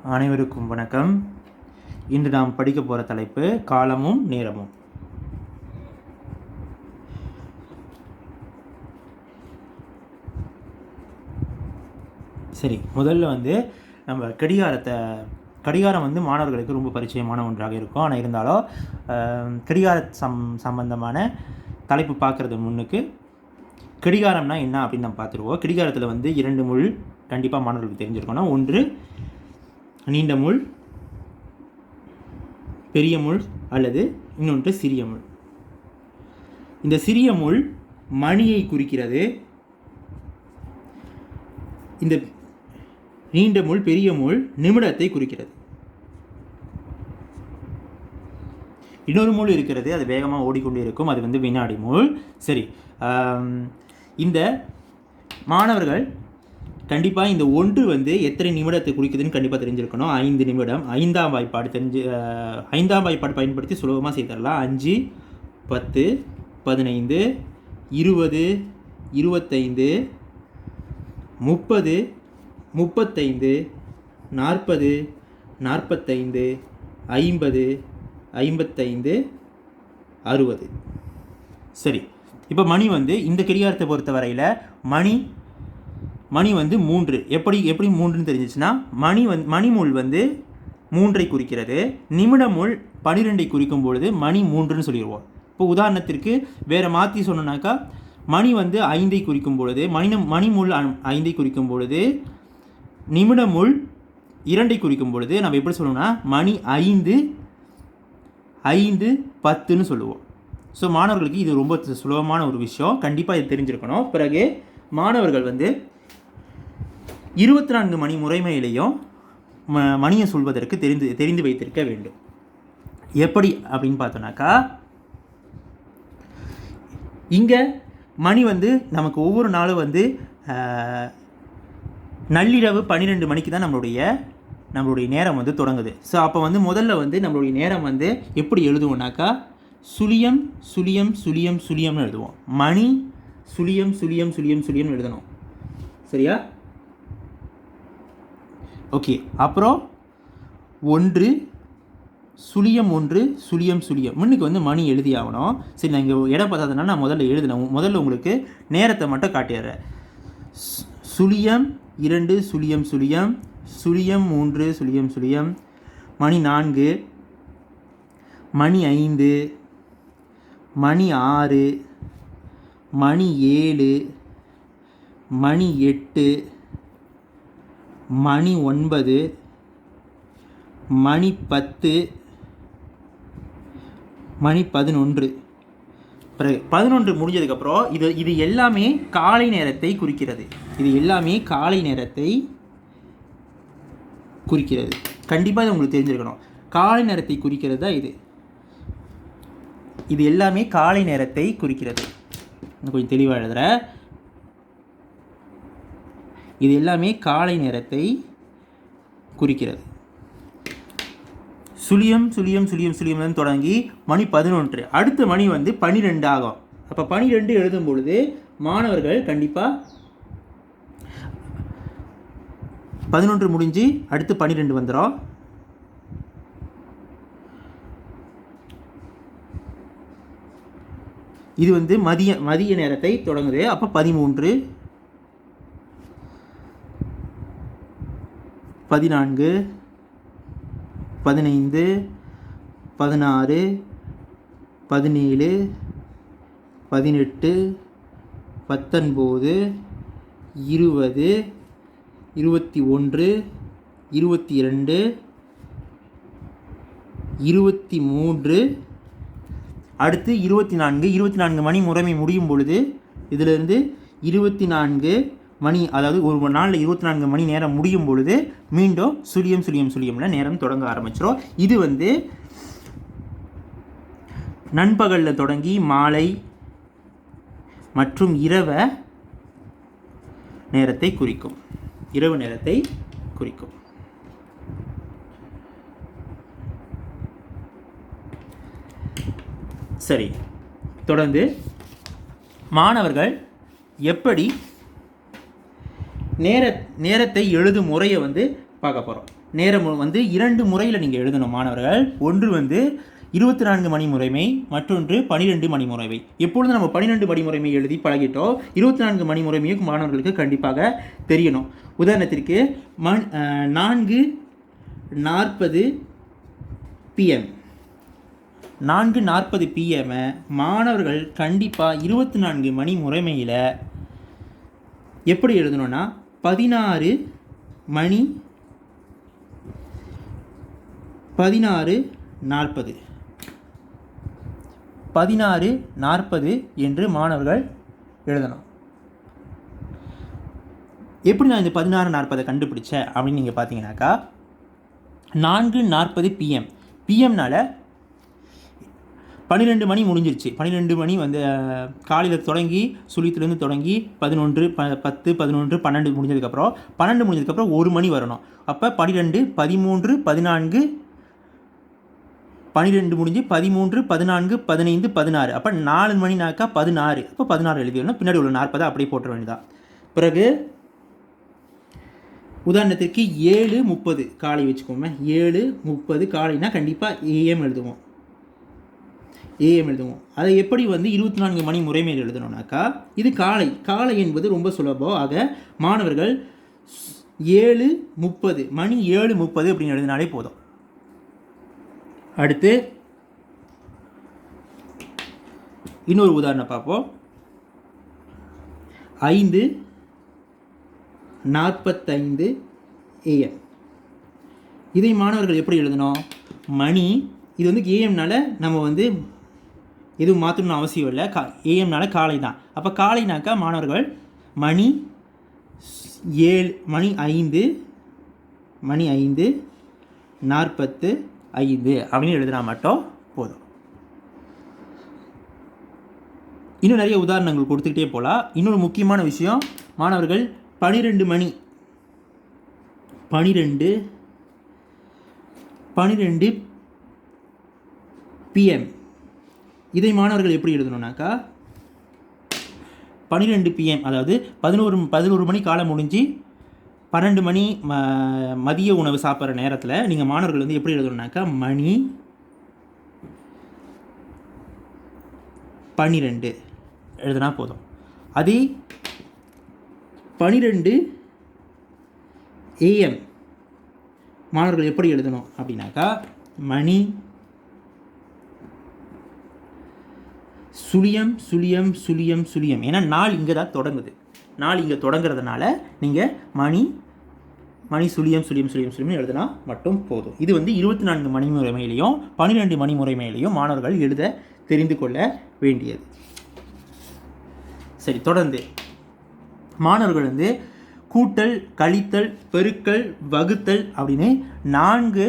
அனைவருக்கும் வணக்கம். இன்று நாம் படிக்க போகிற தலைப்பு காலமும் நேரமும். சரி, முதல்ல நம்ம கடிகாரம் மாணவர்களுக்கு ரொம்ப பரிச்சயமான ஒன்றாக இருக்கும். ஆனால் இருந்தாலும் கடிகார சம்பந்தமான தலைப்பு பார்க்குறது முன்னுக்கு கடிகாரம்னா என்ன அப்படின்னு நம்ம பார்த்துருவோம். கடிகாரத்தில் 2 முள் கண்டிப்பாக மாணவர்களுக்கு தெரிஞ்சிருக்கணும். ஒன்று நீண்ட முள், பெரிய முள், அல்லது இன்னொன்று சிறிய முள். இந்த சிறிய முள் மணியை குறிக்கிறது. இந்த நீண்ட முள், பெரிய முள் நிமிடத்தை குறிக்கிறது. இன்னொரு முள் இருக்கிறது, அது வேகமாக ஓடிக்கொண்டே இருக்கும், அது வினாடி முள். சரி, இந்த மாணவர்கள் கண்டிப்பாக இந்த ஒன்று எத்தனை நிமிடத்தை குறிக்குதுன்னு கண்டிப்பாக தெரிஞ்சிருக்கணும். 5 நிமிடம். 5ஆம் வாய்ப்பாடு பயன்படுத்தி சுலபமாக செய்தரலாம். 5, 10, 15, 20, 25, 30, 35, 40, 45, 50, 55, 60. சரி, இப்போ மணி இந்த கடிகாரத்தை பொறுத்த வரையில் மணி 3. எப்படி 3ன்னு தெரிஞ்சிச்சுன்னா மணிமுள் 3ஐ குறிக்கிறது. நிமிட முள் 12ஐ குறிக்கும் பொழுது மணி 3ன்னு சொல்லிடுவோம். இப்போ உதாரணத்திற்கு வேறு மாற்றி சொன்னோன்னாக்கா மணி 5ஐ குறிக்கும் பொழுது மணிமுள் 5ஐ குறிக்கும் பொழுது நிமிட முள் 2ஐ குறிக்கும் பொழுது நம்ம எப்படி சொல்லணும்னா மணி 5 10ன்னு சொல்லுவோம். ஸோ மாணவர்களுக்கு இது ரொம்ப சுலபமான ஒரு விஷயம், கண்டிப்பாக இது தெரிஞ்சிருக்கணும். பிறகு மாணவர்கள் 24 மணி முறைமையிலையும் மணியை சொல்வதற்கு தெரிந்து வைத்திருக்க வேண்டும். எப்படி அப்படின்னு பார்த்தோன்னாக்கா இங்கே மணி நமக்கு ஒவ்வொரு நாளும் நள்ளிரவு 12 மணிக்கு தான் நம்மளுடைய நேரம் தொடங்குது. ஸோ அப்போ முதல்ல நம்மளுடைய நேரம் எப்படி எழுதுவோம்னாக்கா சுழியம் சுழியம் சுழியம் சுழியம்னு எழுதுவோம். மணி சுழியம் சுழியம் சுழியம் சுழியம்னு எழுதணும். சரியா? ஓகே. அப்புறம் 1 சுழியம் 1 சுழியம் சுழியம் முன்னுக்கு மணி எழுதி ஆகணும். சரி, நான் இங்கே இடம் பார்த்ததுனால நான் முதல்ல உங்களுக்கு நேரத்தை மட்டும் காட்டிடுறேன். சுழியம் 2 சுழியம் சுழியம் சுழியம் 3 சுழியம் சுழியம் மணி 4, மணி 5, மணி 6, மணி 7, மணி 8, மணி 9, மணி 10, மணி 11. பிறகு 11 முடிஞ்சதுக்கப்புறம் இது எல்லாமே காலை நேரத்தை குறிக்கிறது. கண்டிப்பாக இது உங்களுக்கு தெரிஞ்சிருக்கணும். காலை நேரத்தை குறிக்கிறது தான் இது எல்லாமே காலை நேரத்தை குறிக்கிறது. கொஞ்சம் தெளிவாக எழுதுகிறேன். இது எல்லாமே காலை நேரத்தை குறிக்கிறது. சுழியம் சுழியம் சுழியம் சுழியம் தொடங்கி மணி 11. அடுத்த மணி 12 ஆகும். அப்போ 12 எழுதும் பொழுது மாணவர்கள் கண்டிப்பாக 11 முடிஞ்சு அடுத்து 12 வந்துடும். இது மதிய நேரத்தை தொடங்குது. அப்போ 13, 14, 15, 16, 17, 18, 19, 20, 21, 22, 23, அடுத்து 24 மணி முறைமை முடியும் பொழுது இதிலிருந்து 24 மணி, அதாவது ஒரு நாளில் 24 மணி நேரம் முடியும் பொழுது மீண்டும் சுழியம் சுழியம் சுழியம்ல நேரம் தொடங்க ஆரம்பிச்சிடும். இது நண்பகலில் தொடங்கி மாலை மற்றும் இரவு நேரத்தை குறிக்கும். சரி, தொடர்ந்து மாணவர்கள் எப்படி நேரத்தை எழுதும் முறையை பார்க்க போகிறோம். நேரம் வந்து 2 முறையில் நீங்கள் எழுதணும் மாணவர்கள். ஒன்று வந்து 24 மணி முறைமை, மற்றொன்று 12 மணி முறைமை. எப்பொழுது நம்ம 12 மணி முறைமை எழுதி பழகிட்டோம், 24 மணி முறைமையும் மாணவர்களுக்கு கண்டிப்பாக தெரியணும். உதாரணத்திற்கு 4:40 PM 4:40 PM மாணவர்கள் கண்டிப்பாக 24 மணி முறைமையில் எப்படி எழுதணும்னா 16:40 16:40 என்று மாணவர்கள் எழுதணும். எப்படி நான் இந்த 16:40 கண்டுபிடிச்சேன் அப்படின்னு நீங்கள் பார்த்தீங்கன்னாக்கா 4:40 PM PMனால 12 மணி முடிஞ்சிருச்சு. 12 மணி வந்து காலையில் தொடங்கி சுழியத்துலேருந்து தொடங்கி 11, 10, 11, 12 முடிஞ்சதுக்கப்புறம் 12 முடிஞ்சதுக்கப்புறம் 1 மணி வரணும். அப்போ 12, 13, 14, 12 முடிஞ்சு 13, 14, 15, 16. அப்போ 4 மணினாக்கா 16. அப்போ 16 எழுதிடணும். பின்னாடி உள்ள 40 அப்படியே போட்டுற வேண்டியதான். பிறகு உதாரணத்திற்கு 7:30 காலை வச்சுக்கோங்க. 7:30 காலைனா கண்டிப்பாக AM எழுதுவோம். அதை எப்படி வந்து 24 மணி முறைமையில் எழுதணும்னாக்கா இது காலை என்பது ரொம்ப சுலபம். ஆக மாணவர்கள் 7:30 மணி 7:30 அப்படின்னு எழுதினாலே போதும். அடுத்து இன்னொரு உதாரணம் பார்ப்போம். 5:45 AM. இதை மாணவர்கள் எப்படி எழுதணும்? மணி இது வந்து ஏஎம்னால நம்ம வந்து எதுவும் மாற்றணும்னு அவசியம் இல்லை. ஏஎம்னால காலை தான். அப்போ காலைனாக்கா மாணவர்கள் மணி 5:45 அப்படின்னு எழுதினா மட்டும் போதும். இன்னும் நிறைய உதாரணங்கள் கொடுத்துக்கிட்டே போகலாம். இன்னொரு முக்கியமான விஷயம், மாணவர்கள் 12 PM இதை மாணவர்கள் எப்படி எழுதணும்னாக்கா 12 PM அதாவது 11 மணி காலம் முடிஞ்சு 12 மணி மதிய உணவு சாப்பிட்ற நேரத்தில் நீங்கள் மாணவர்கள் வந்து எப்படி எழுதணும்னாக்கா மணி 12 எழுதுனா போதும். அதே 12 AM மாணவர்கள் எப்படி எழுதணும் அப்படின்னாக்கா மணி சுழியம். ஏன்னா நாள் இங்கே தான் தொடங்குது. நாள் இங்கே தொடங்குறதுனால நீங்கள் மணி சுழியம் எழுதுனா மட்டும் போதும். இது வந்து 24 மணி முறைமையிலையும் 12 மணி முறைமையிலையும் மாணவர்கள் எழுத தெரிந்து கொள்ள வேண்டியது. சரி, தொடர்ந்து மாணவர்கள் வந்து கூட்டல், கழித்தல், பெருக்கல், வகுத்தல் அப்படின்னு 4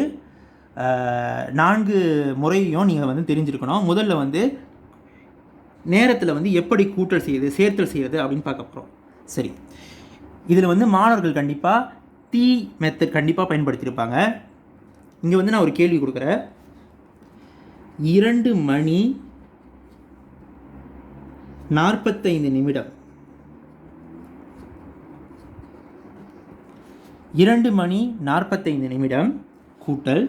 முறையும் நீங்கள் வந்து தெரிஞ்சிருக்கணும். முதல்ல வந்து நேரத்தில் வந்து எப்படி கூட்டல் செய்யுது, சேர்த்தல் செய்கிறது அப்படின்னு பார்க்க போகிறோம். சரி, இதில் வந்து மாணவர்கள் கண்டிப்பாக டி மெத்தட் கண்டிப்பாக பயன்படுத்தியிருப்பாங்க. இங்கே வந்து நான் ஒரு கேள்வி கொடுக்குறேன். 2 மணி 45 நிமிடம் 2 மணி 45 நிமிடம் கூட்டல்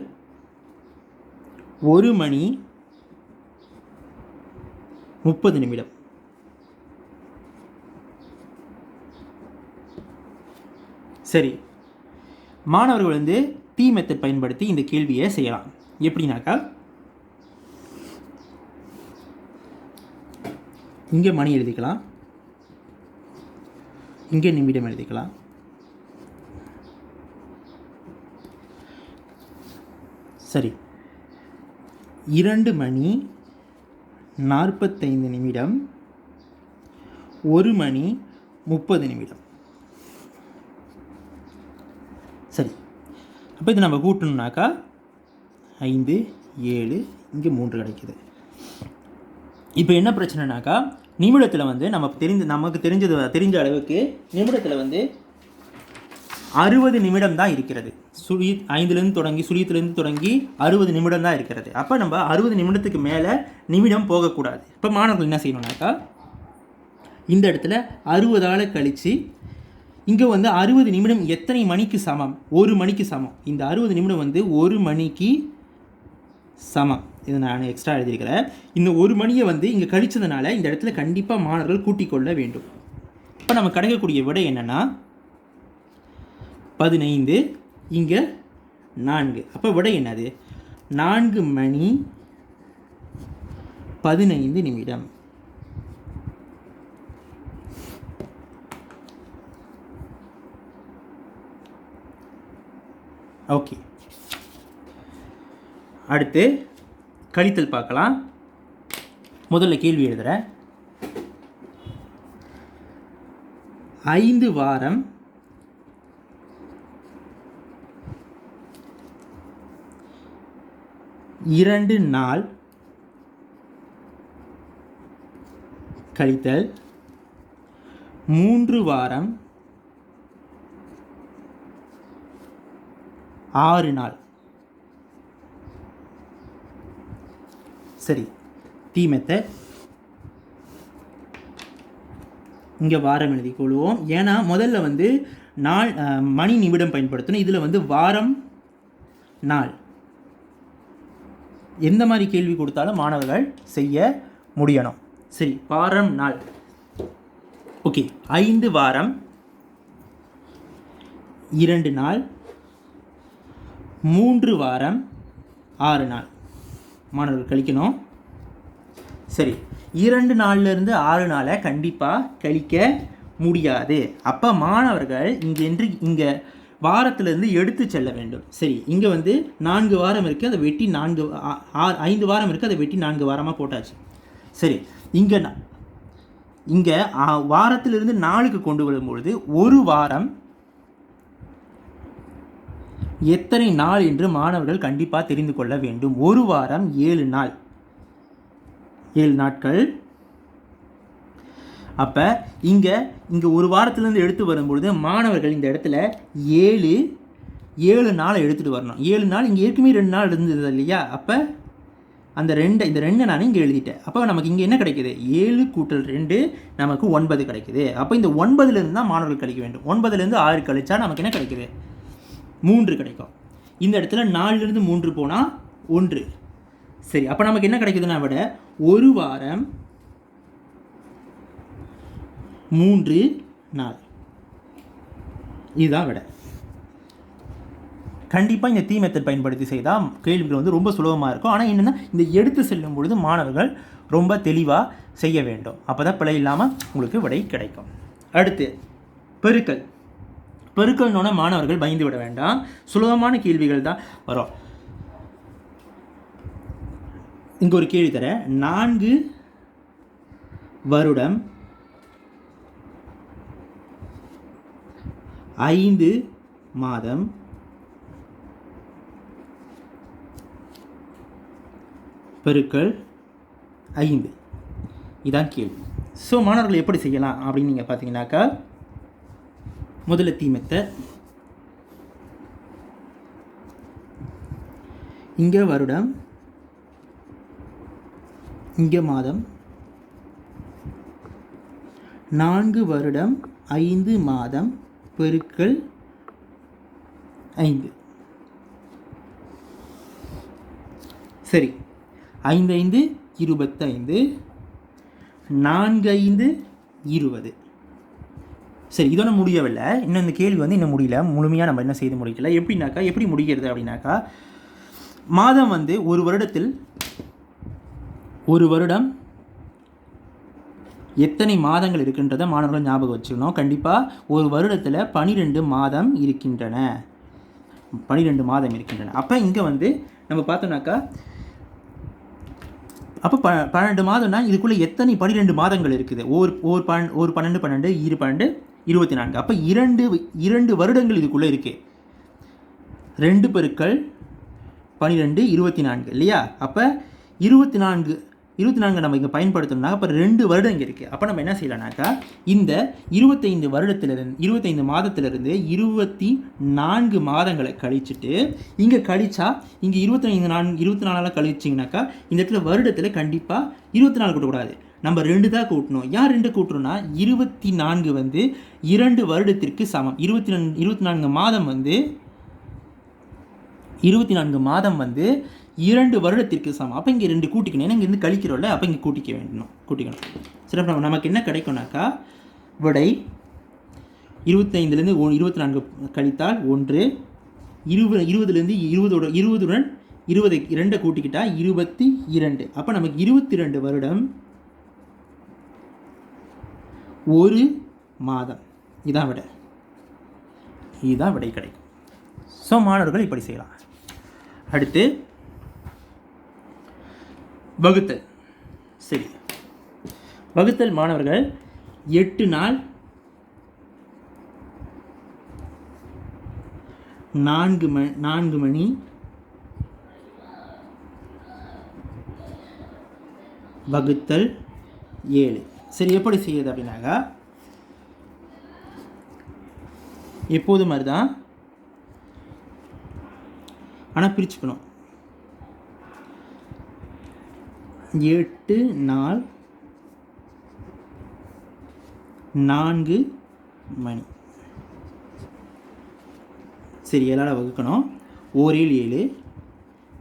1 மணி 30 நிமிடம். சரி, மாணவர்கள் வந்து டி மெத்தட் பயன்படுத்தி இந்த கேள்வியை செய்யலாம். எப்படின்னாக்கா இங்கே மணி எழுதிக்கலாம், இங்கே நிமிடம் எழுதிக்கலாம். சரி, 2 மணி 45 நிமிடம் 1 மணி 30 நிமிடம். சரி, அப்போ இது நம்ம கூட்டணும்னாக்கா 5, 7, இங்கே 3 கிடைக்குது. இப்போ என்ன பிரச்சனைனாக்கா நிமிடத்தில் வந்து நமக்கு தெரிஞ்ச அளவுக்கு நிமிடத்தில் வந்து 60 நிமிடம் தான் இருக்கிறது. 5லேருந்து தொடங்கி சுழியத்துலேருந்து தொடங்கி 60 நிமிடம் தான் இருக்கிறது. அப்போ நம்ம 60 நிமிடத்துக்கு மேலே நிமிடம் போகக்கூடாது. இப்போ மாணவர்கள் என்ன செய்யணும்னாக்கா இந்த இடத்துல 60ஆல் கழித்து இங்கே வந்து 60 நிமிடம் எத்தனை மணிக்கு சமம்? 1 மணிக்கு சமம். இந்த 60 நிமிடம் வந்து 1 மணிக்கு சமம். இதை நான் எக்ஸ்ட்ரா எழுதியிருக்கிறேன். இந்த 1 மணியை வந்து இங்கே கழிச்சதுனால இந்த இடத்துல கண்டிப்பாக மாணவர்கள் கூட்டிக் கொள்ள வேண்டும். இப்போ நம்ம கிடைக்கக்கூடிய விடை என்னென்னா 15, இங்கே 4. அப்போ விடை என்னது? 4 மணி 15 நிமிடம். ஓகே, அடுத்து கழித்தல் பார்க்கலாம். முதல்ல கேள்வி எழுதுகிறேன். 5 வாரம் 2 நாள் கழித்தல் 3 வாரம் 6 நாள். சரி, டி மெத்தட். இங்கே வாரம் எழுதி கொள்வோம். ஏன்னா முதல்ல வந்து நாள் மணி நிமிடம் பயன்படுத்தணும். இதில் வந்து வாரம் நாள் எந்த மாதிரி கேள்வி கொடுத்தாலும் மாணவர்கள் செய்ய முடியணும். சரி, வாரம் நாள். ஓகே, 5 வாரம் 2 நாள் 3 வாரம் 6 நாள் மாணவர்கள் கழிக்கணும். சரி, 2 நாள்லேருந்து 6 நாளை கண்டிப்பாக கழிக்க முடியாது. அப்போ மாணவர்கள் இங்கே வாரத்திலிருந்து எடுத்து செல்ல வேண்டும். சரி, இங்கே வந்து 4 வாரம் இருக்குது, அதை வெட்டி 5 வாரம் இருக்குது, அதை வெட்டி 4 வாரமாக போட்டாச்சு. சரி, இங்கே வாரத்திலிருந்து நாளுக்கு கொண்டு வரும்பொழுது ஒரு வாரம் எத்தனை நாள் என்று மாணவர்கள் கண்டிப்பாக தெரிந்து கொள்ள வேண்டும். ஒரு வாரம் 7 நாள், 7 நாட்கள். அப்போ இங்கே ஒரு வாரத்திலேருந்து எடுத்து வரும்பொழுது மாணவர்கள் இந்த இடத்துல 7 நாளை எடுத்துகிட்டு வரணும். 7 நாள் இங்கே ஏற்கனவே 2 நாள் இருந்தது இல்லையா? அப்போ இந்த 2 நான் இங்கே எழுதிட்டேன். அப்போ நமக்கு இங்கே என்ன கிடைக்குது? 7 கூட்டல் 2 நமக்கு 9 கிடைக்குது. அப்போ இந்த 9லேருந்து தான் மாணவர்கள் கழிக்க வேண்டும். 9லேருந்து 6 கழிச்சா நமக்கு என்ன கிடைக்குது? 3 கிடைக்கும். இந்த இடத்துல 4லேருந்து 3 போனால் 1. சரி, அப்போ நமக்கு என்ன கிடைக்குதுன்னா விட ஒரு வாரம் 3 நாள். இதுதான் விட. கண்டிப்பாக இந்த தீ மெத்தட் பயன்படுத்தி செய்தால் கேள்விகள் வந்து ரொம்ப சுலபமாக இருக்கும். ஆனால் என்னென்னா இந்த எடுத்து செல்லும் பொழுது மாணவர்கள் ரொம்ப தெளிவாக செய்ய வேண்டும். அப்போ தான் பிழை இல்லாமல் உங்களுக்கு விடை கிடைக்கும். அடுத்து பெருக்கல். பெருக்கல்னோட மாணவர்கள் பயந்து விட வேண்டாம். சுலபமான கேள்விகள் தான் வரும். இங்கே ஒரு கேள்வி தரேன். 4 வருடம் 5 மாதம் பெருக்கல் 5. இதான் கேள்வி. ஸோ மாணவர்கள் எப்படி செய்யலாம் அப்படின்னு நீங்கள் பார்த்தீங்கன்னாக்கா, முதல்ல தீ மெத்தட். இங்கே வருடம், இங்கே மாதம். 4 வருடம் 5 மாதம் பெருக்கல் 5. சரி, 5 5 25, 4 5 20. சரி, இதோட முடியவில்லை. இன்னும் இந்த கேள்வி வந்து இன்னும் முடியல, முழுமையாக நம்ம என்ன செய்து முடிக்கல. எப்படின்னாக்கா, எப்படி முடிகிறது அப்படின்னாக்கா, மாதம் வந்து ஒரு வருடத்தில் ஒரு வருடம் எத்தனை மாதங்கள் இருக்கின்றதை மாணவர்கள் ஞாபகம் வச்சுக்கணும். கண்டிப்பாக ஒரு வருடத்தில் 12 மாதம் இருக்கின்றன. 12 மாதம் இருக்கின்றன. அப்போ இங்கே வந்து நம்ம பார்த்தோம்னாக்கா, அப்போ 12 மாதம்னா இதுக்குள்ளே எத்தனை 12 மாதங்கள் இருக்குது? ஒரு 12 12 12 24. அப்போ 2 வருடங்கள் இதுக்குள்ளே இருக்குது. 2 பெருக்கள் 12 24 இல்லையா? அப்போ 24 நம்ம இங்கே பயன்படுத்தணும்னா அப்போ 2 வருடம் இங்கே இருக்குது. அப்போ நம்ம என்ன செய்யலாம்னாக்கா, இந்த 25 மாதத்திலிருந்து 24 மாதங்களை கழிச்சுட்டு இங்கே கழிச்சா, இங்கே 24 கழிச்சிங்கனாக்கா இந்த இடத்துல வருடத்தில் கண்டிப்பாக 24 கொடுக்கக்கூடாது, நம்ம 2 தான் கூட்டணும். ஏன் 2 கூட்டுறோம்னா 24 வந்து 2 வருடத்திற்கு சமம். 24 மாதம் வந்து 24 மாதம் வந்து 2 வருடத்திற்கு சமம். அப்போ இங்கே 2 கூட்டிக்கணும். ஏன்னா இங்கேருந்து கழிக்கிறோம்ல, அப்போ இங்கே கூட்டிக்கணும். சரி, அப்போ நமக்கு என்ன கிடைக்கும்னாக்கா விடை 25லேருந்து 24 கழித்தால் 1, 20லேருந்து 20உடன் 2 கூட்டிக்கிட்டால் 22. அப்போ நமக்கு 22 வருடம் 1 மாதம். இதான் விடை கிடைக்கும். ஸோ மாணவர்கள் இப்படி செய்யலாம். அடுத்து வகுத்தல். சரி, வகுத்தல் மாணவர்கள் 8 நாள் 4 மணி வகுத்தல் 7. சரி, எப்படி செய்யுது அப்படின்னாக்கா எப்போது மாதிரி தான், ஆனால் பிரிச்சுக்கணும். 8 நாள் 4 மணி. சரி, 7ஆல் வகுக்கணும். 1 7,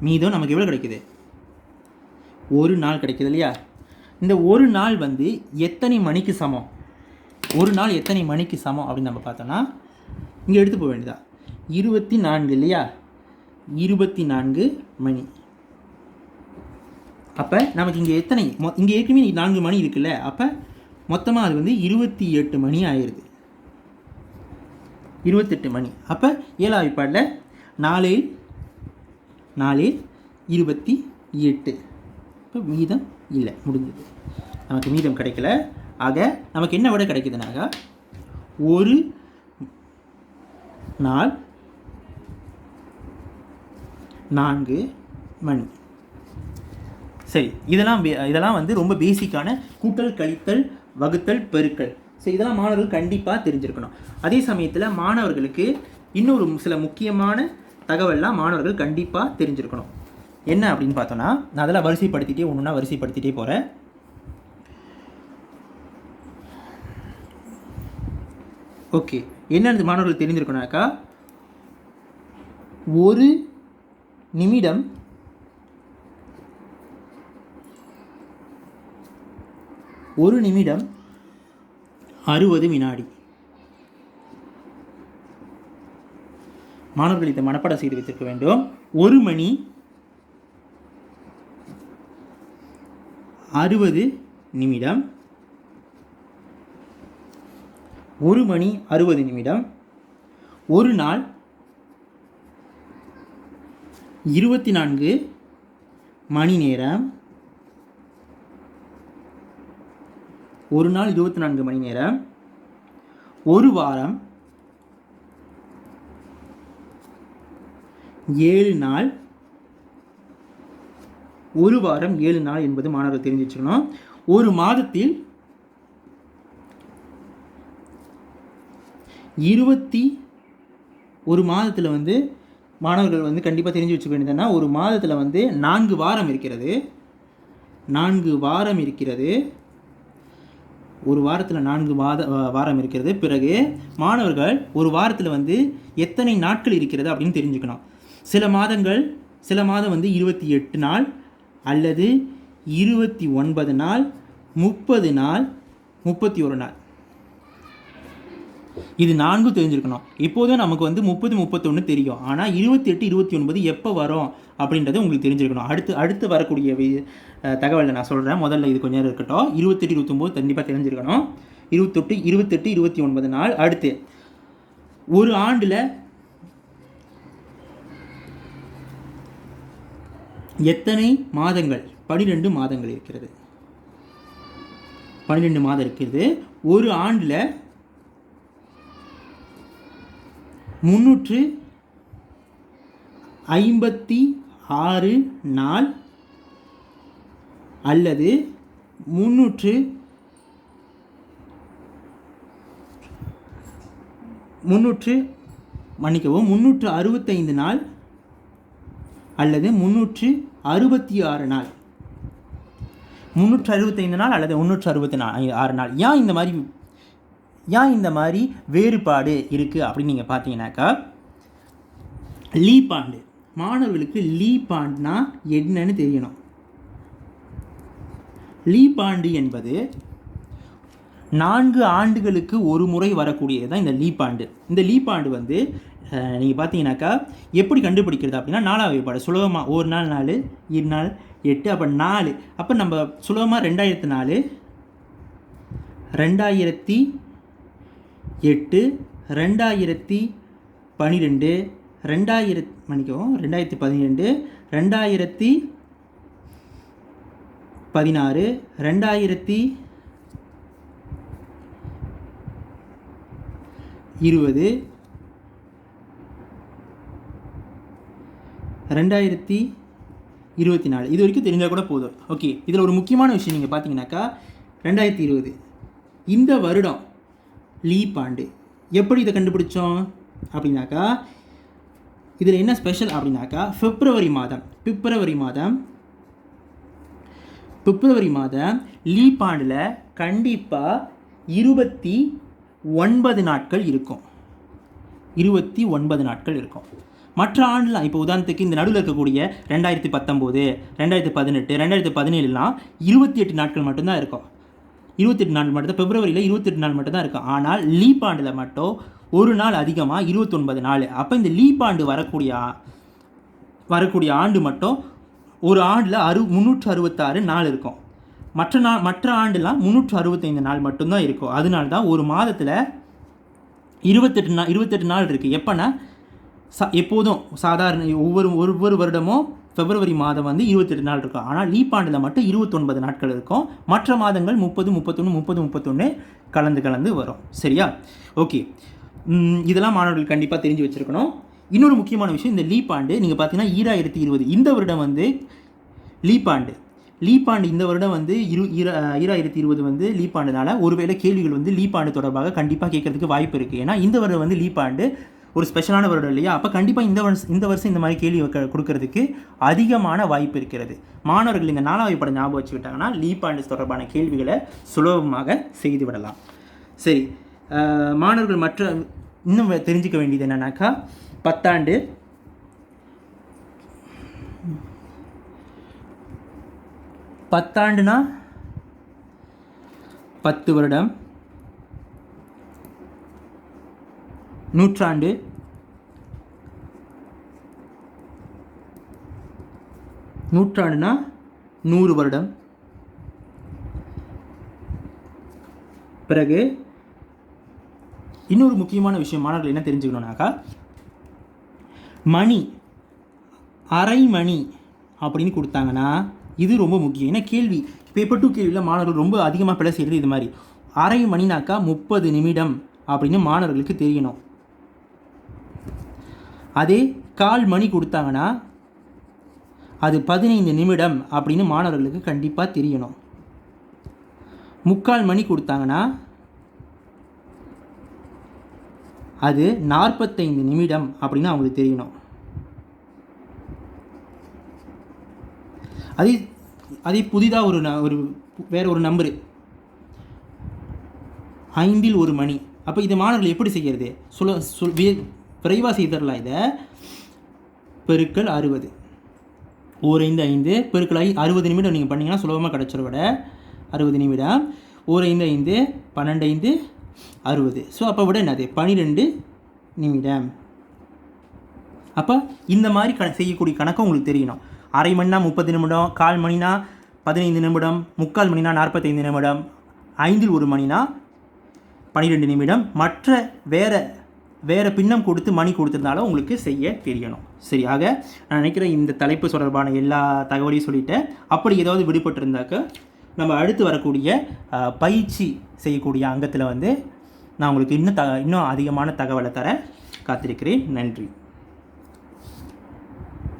மீதம் நமக்கு எவ்வளோ கிடைக்குது? 1 நாள் கிடைக்குது இல்லையா? இந்த 1 நாள் வந்து எத்தனை மணிக்கு சமம்? 1 நாள் எத்தனை மணிக்கு சமம் அப்படின்னு நம்ம பார்த்தோன்னா இங்கே எடுத்து போக வேண்டியதா. 24 இல்லையா? 24 மணி. அப்போ நமக்கு இங்கே எத்தனை, இங்கே ஏற்கனவே 4 மணி இருக்குல்ல, அப்போ மொத்தமாக அது வந்து 28 மணி ஆயிடுது. 28 மணி. அப்போ 7ஆம் வாய்ப்பாடில் 4 28. இப்போ மீதம் இல்லை, முடிஞ்சது. நமக்கு மீதம் கிடைக்கல. ஆக நமக்கு என்ன விட கிடைக்குதுனாக்கா 1 நாள் 4 மணி. சரி, இதெல்லாம் வந்து ரொம்ப பேசிக்கான கூட்டல், கழித்தல், வகுத்தல், பெருக்கல். சரி, இதெல்லாம் மாணவர்கள் கண்டிப்பாக தெரிஞ்சிருக்கணும். அதே சமயத்தில் மாணவர்களுக்கு இன்னொரு சில முக்கியமான தகவல்லாம் மாணவர்கள் கண்டிப்பாக தெரிஞ்சிருக்கணும். என்ன அப்படின்னு பார்த்தோன்னா, நான் அதெல்லாம் வரிசைப்படுத்திகிட்டே போகிறேன். ஓகே, என்னென்ன மாணவர்கள் தெரிஞ்சிருக்கணும்னாக்கா, 1 நிமிடம் 60 வினாடி. மாணவர்கள் இதை மனப்பாடம் செய்து வைத்திருக்க வேண்டும். 1 மணி 60 நிமிடம். 1 மணி 60 நிமிடம். 1 நாள் 24 மணி நேரம். 1 நாள் 24 மணி நேரம். 1 வாரம் 7 நாள். 1 வாரம் 7 நாள் என்பது மாணவர்கள் தெரிஞ்சு வச்சுக்கணும். ஒரு மாதத்தில் 21 மாதத்தில் வந்து மாணவர்கள் வந்து கண்டிப்பாக தெரிஞ்சு வச்சுக்க வேண்டியதுன்னா, ஒரு மாதத்தில் வந்து 4 வாரம் இருக்கிறது. 4 வாரம் இருக்கிறது. ஒரு வாரத்தில் 4 வாரம் இருக்கிறது. பிறகு மாணவர்கள் ஒரு வாரத்தில் வந்து எத்தனை நாட்கள் இருக்கிறது அப்படின்னு தெரிஞ்சுக்கணும். சில மாதம் வந்து 28 நாள் அல்லது 29 நாள், 30 நாள், 31 நாள். இது 4 தெரிஞ்சிருக்கணும். இப்போதும் நமக்கு வந்து 30, 31 தெரியும். ஆனால் 28, 29 எப்போ வரும் அப்படின்றது உங்களுக்கு தெரிஞ்சிருக்கணும். அடுத்து வரக்கூடிய தகவலை நான் சொல்கிறேன். முதல்ல இது கொஞ்ச நேரம் இருக்கட்டும். 28, 29 கண்டிப்பாக தெரிஞ்சிருக்கணும். 28, 29 நாள். அடுத்து ஒரு ஆண்டில் எத்தனை மாதங்கள்? 12 மாதங்கள் இருக்கிறது. 12 மாதம் இருக்கிறது. ஒரு ஆண்டில் 356 நாள் அல்லது 365 நாள் அல்லது 366 நாள். 365 நாள் அல்லது 366 நாள். ஏன் இந்த மாதிரி வேறுபாடு இருக்குது அப்படின்னு நீங்கள் பார்த்தீங்கன்னாக்கா, லீப் ஆண்டு, மாணவர்களுக்கு லீப் ஆண்டுனா என்னன்னு தெரியணும். லீப் ஆண்டு என்பது 4 ஆண்டுகளுக்கு ஒரு முறை வரக்கூடியது தான் இந்த லீப் ஆண்டு. இந்த லீப் ஆண்டு வந்து நீங்கள் பார்த்தீங்கன்னாக்கா எப்படி கண்டுபிடிக்கிறது அப்படின்னா, 4ஆம் வகைப்பாடு சுலபமாக 1 நாள் 4, 2 நாள் 8, அப்போ 4. அப்போ நம்ம சுலபமாக 2004, 2008, 2012, 2012, 2016, 2020, 2024 இது வரைக்கும் தெரிஞ்சால் கூட போதும். ஓகே, இதில் ஒரு முக்கியமான விஷயம் நீங்கள் பார்த்தீங்கன்னாக்கா, 2020 இந்த வருடம் லீப் ஆண்டு. எப்படி இதை கண்டுபிடிச்சோம் அப்படின்னாக்கா, இதில் என்ன ஸ்பெஷல் அப்படின்னாக்கா, பிப்ரவரி மாதம் லீப் ஆண்டில் கண்டிப்பாக 29 நாட்கள் இருக்கும். 29 நாட்கள் இருக்கும். மற்ற ஆண்டுலாம் இப்போ உதாரணத்துக்கு இந்த நடுவில் இருக்கக்கூடிய 2019, 2018, 2017லாம் 28 நாட்கள் மட்டும்தான் இருக்கும். 28 நாள் மட்டும்தான், பிப்ரவரியில் 28 நாள் மட்டும்தான் இருக்கும். ஆனால் லீப் ஆண்டில் மட்டும் ஒரு நாள் அதிகமாக 29 நாள். அப்போ இந்த லீப் ஆண்டு வரக்கூடிய ஆண்டு மட்டும் ஒரு ஆண்டில் 366 நாள் இருக்கும். மற்ற ஆண்டுலாம் 365 நாள் மட்டும்தான் இருக்கும். அதனால தான் ஒரு மாதத்தில் 28 நாள் இருக்குது. எப்போனா எப்போதும் சாதாரண ஒவ்வொரு வருடமும் பிப்ரவரி மாதம் வந்து 28 நாள் இருக்கும். ஆனால் லீப் ஆண்டில் மட்டும் 29 நாட்கள் இருக்கும். மற்ற மாதங்கள் 30, 31 கலந்து வரும். சரியா? ஓகே, இதெல்லாம் மாணவர்கள் கண்டிப்பாக தெரிஞ்சு வச்சுருக்கணும். இன்னொரு முக்கியமான விஷயம், இந்த லீப் ஆண்டு நீங்கள் பார்த்தீங்கன்னா 2020 இந்த வருடம் வந்து லீப் ஆண்டு இந்த வருடம் வந்து 2020 வந்து லீப் ஆண்டுனால ஒருவேளை கேள்விகள் வந்து லீப் ஆண்டு தொடர்பாக கண்டிப்பாக கேட்கறதுக்கு வாய்ப்பு இருக்குது. ஏன்னா இந்த வருடம் வந்து லீப் ஆண்டு ஒரு ஸ்பெஷலான வருடம் இல்லையா? அப்போ கண்டிப்பாக இந்த வருஷம் இந்த மாதிரி கேள்வி கொடுக்கறதுக்கு அதிகமான வாய்ப்பு இருக்கிறது. மாணவர்கள் இந்த 4ஆம் வகைப்பாடை ஞாபகம் வச்சுக்கிட்டாங்கன்னா லீப் ஆண்டு தொடர்பான கேள்விகளை சுலபமாக செய்து விடலாம். சரி, மாணவர்கள் இன்னும் தெரிஞ்சுக்க வேண்டியது என்னன்னாக்கா, 10 ஆண்டுனா 10 வருடம், நூற்றாண்டுனா 100 வருடம். பிறகு இன்னொரு முக்கியமான விஷயம் மாணவர்கள் என்ன தெரிஞ்சுக்கணும்னாக்கா, மணி, அரை மணி அப்படின்னு கொடுத்தாங்கன்னா இது ரொம்ப முக்கியம். ஏன்னா கேள்வி பேப்பர் 2 கேள்வியில் மாணவர்கள் ரொம்ப அதிகமாக பிழை செய்கிறது இது மாதிரி. அரை மணினாக்கா 30 நிமிடம் அப்படின்னு மாணவர்களுக்கு தெரியணும். அதே கால் மணி கொடுத்தாங்கன்னா அது 15 நிமிடம் அப்படின்னு மாணவர்களுக்கு கண்டிப்பாக தெரியணும். முக்கால் மணி கொடுத்தாங்கன்னா அது 45 நிமிடம் அப்படின்னு அவங்களுக்கு தெரியணும். அதே புதிதாக வேற ஒரு நம்பரு 5 1 மணி. அப்போ இதை மாணவர்கள் எப்படி செய்கிறது? விரைவாக செய்தரலாம். இதை பெருக்கல் 60, 1 5 5 பெருக்கல் 60 நிமிடம் நீங்கள் பண்ணிங்கன்னா சுலபமாக கிடச்சிட விட 60 நிமிடம், 1 5 5 12 5 60. ஸோ அப்போ விட என்னது 12 நிமிடம். அப்போ இந்த மாதிரி செய்யக்கூடிய கணக்கு உங்களுக்கு தெரியணும். அரை மணினா 30 நிமிடம், கால் மணினா 15 நிமிடம், முக்கால் மணினா 45 நிமிடம், 5 1 மணினா 12 நிமிடம். மற்ற வேறு பின்னம் கொடுத்து மணி கொடுத்துருந்தாலும் உங்களுக்கு செய்ய தெரியணும். சரியாக நான் நினைக்கிறேன் இந்த தலைப்பு தொடர்பான எல்லா தகவலையும் சொல்லிட்டேன். அப்படி ஏதாவது விடுபட்டிருந்தாக்க நம்ம அடுத்து வரக்கூடிய பயிற்சி செய்யக்கூடிய அங்கத்தில் வந்து நான் உங்களுக்கு இன்னும் அதிகமான தகவலை தர காத்திருக்கிறேன். நன்றி.